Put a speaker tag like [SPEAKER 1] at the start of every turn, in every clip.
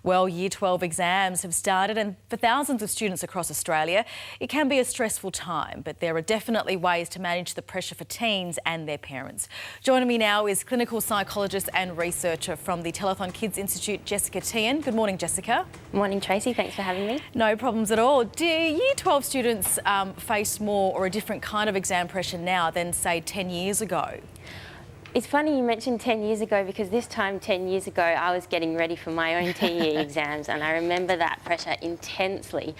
[SPEAKER 1] Well, Year 12 exams have started, and for thousands of students across Australia, it can be a stressful time, but there are definitely ways to manage the pressure for teens and their parents. Joining me now is clinical psychologist and researcher from the Telethon Kids Institute, Jessica Tearne. Good morning, Jessica.
[SPEAKER 2] Morning, Tracy. Thanks for having me.
[SPEAKER 1] No problems at all. Do Year 12 students face more or a different kind of exam pressure now than, say, 10 years ago?
[SPEAKER 2] It's funny you mentioned 10 years ago, because this time 10 years ago I was getting ready for my own TE exams, and I remember that pressure intensely.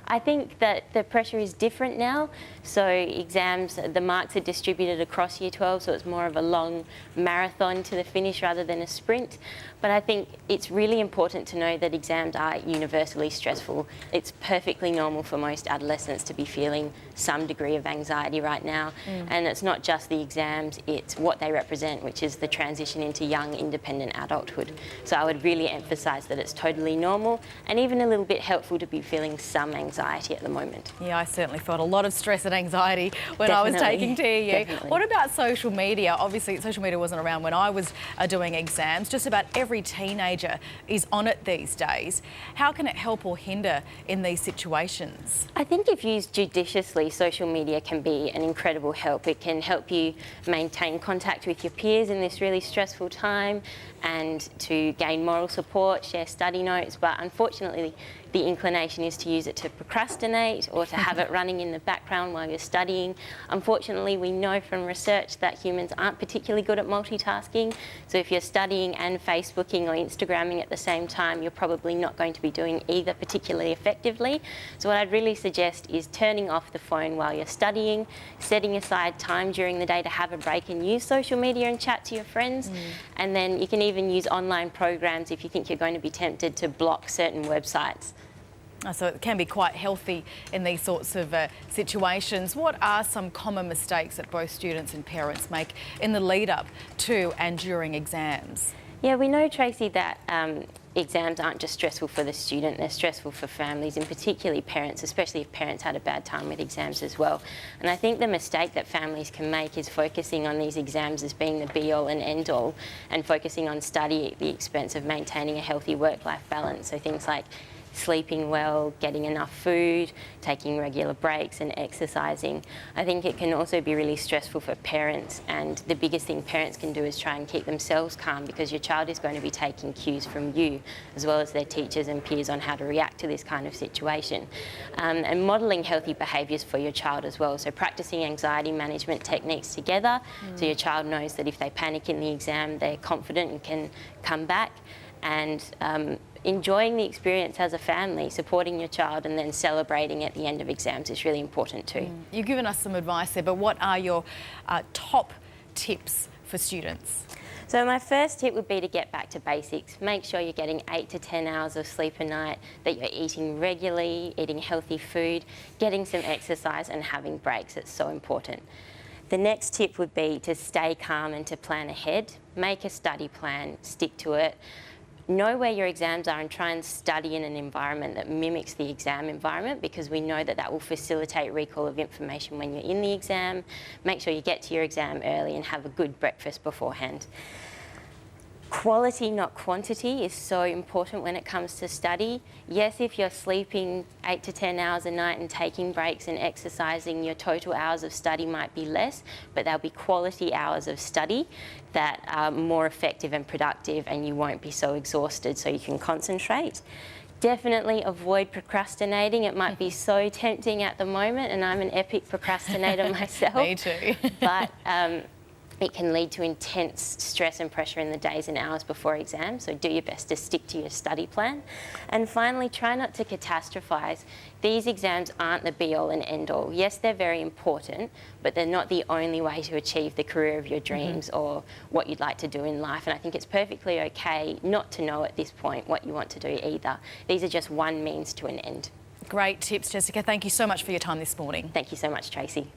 [SPEAKER 2] I think that the pressure is different now. So exams, the marks are distributed across Year 12, so it's more of a long marathon to the finish rather than a sprint. But I think it's really important to know that exams are universally stressful. It's perfectly normal for most adolescents to be feeling some degree of anxiety right now. And it's not just the exams, it's what they represent, which is the transition into young, independent adulthood. So I would really emphasise that it's totally normal and even a little bit helpful to be feeling some anxiety at the moment.
[SPEAKER 1] Yeah, I certainly felt a lot of stress and anxiety when I was taking TEU.
[SPEAKER 2] Definitely.
[SPEAKER 1] What about social media? Obviously, social media wasn't around when I was doing exams. Just about every teenager is on it these days. How can it help or hinder in these situations?
[SPEAKER 2] I think if used judiciously, social media can be an incredible help. It can help you maintain contact with your peers in this really stressful time and to gain moral support, share study notes, but unfortunately the inclination is to use it to procrastinate or to have it running in the background while you're studying. Unfortunately, we know from research that humans aren't particularly good at multitasking, so if you're studying and Facebooking or Instagramming at the same time, you're probably not going to be doing either particularly effectively. So what I'd really suggest is turning off the phone while you're studying, setting aside time during the day to have a break and use social media and chat to your friends, and then you can even use online programs if you think you're going to be tempted to block certain websites.
[SPEAKER 1] So it can be quite healthy in these sorts of situations. What are some common mistakes that both students and parents make in the lead up to and during exams?
[SPEAKER 2] Yeah, we know, Tracy, that exams aren't just stressful for the student, they're stressful for families, and particularly parents, especially if parents had a bad time with exams as well. And I think the mistake that families can make is focusing on these exams as being the be-all and end-all, and focusing on study at the expense of maintaining a healthy work-life balance. So things like sleeping well, getting enough food, taking regular breaks and exercising. I think it can also be really stressful for parents, and the biggest thing parents can do is try and keep themselves calm, because your child is going to be taking cues from you as well as their teachers and peers on how to react to this kind of situation. And modelling healthy behaviours for your child as well, so practising anxiety management techniques together so your child knows that if they panic in the exam they're confident and can come back, and enjoying the experience as a family, supporting your child and then celebrating at the end of exams is really important too.
[SPEAKER 1] You've given us some advice there, but what are your top tips for students?
[SPEAKER 2] So my first tip would be to get back to basics. Make sure you're getting 8 to 10 hours of sleep a night, that you're eating regularly, eating healthy food, getting some exercise and having breaks. It's so important. The next tip would be to stay calm and to plan ahead. Make a study plan, stick to it. Know where your exams are and try and study in an environment that mimics the exam environment, because we know that that will facilitate recall of information when you're in the exam. Make sure you get to your exam early and have a good breakfast beforehand. Quality, not quantity, is so important when it comes to study. Yes, if you're sleeping 8 to 10 hours a night and taking breaks and exercising, your total hours of study might be less, but there'll be quality hours of study that are more effective and productive, and you won't be so exhausted, so you can concentrate. Definitely avoid procrastinating. It might be so tempting at the moment, and I'm an epic procrastinator myself.
[SPEAKER 1] Me too.
[SPEAKER 2] But it can lead to intense stress and pressure in the days and hours before exams, so do your best to stick to your study plan. And finally, try not to catastrophize. These exams aren't the be-all and end-all. Yes, they're very important, but they're not the only way to achieve the career of your dreams or what you'd like to do in life. And I think it's perfectly okay not to know at this point what you want to do either. These are just one means to an end.
[SPEAKER 1] Great tips, Jessica. Thank you so much for your time this morning.
[SPEAKER 2] Thank you so much, Tracy.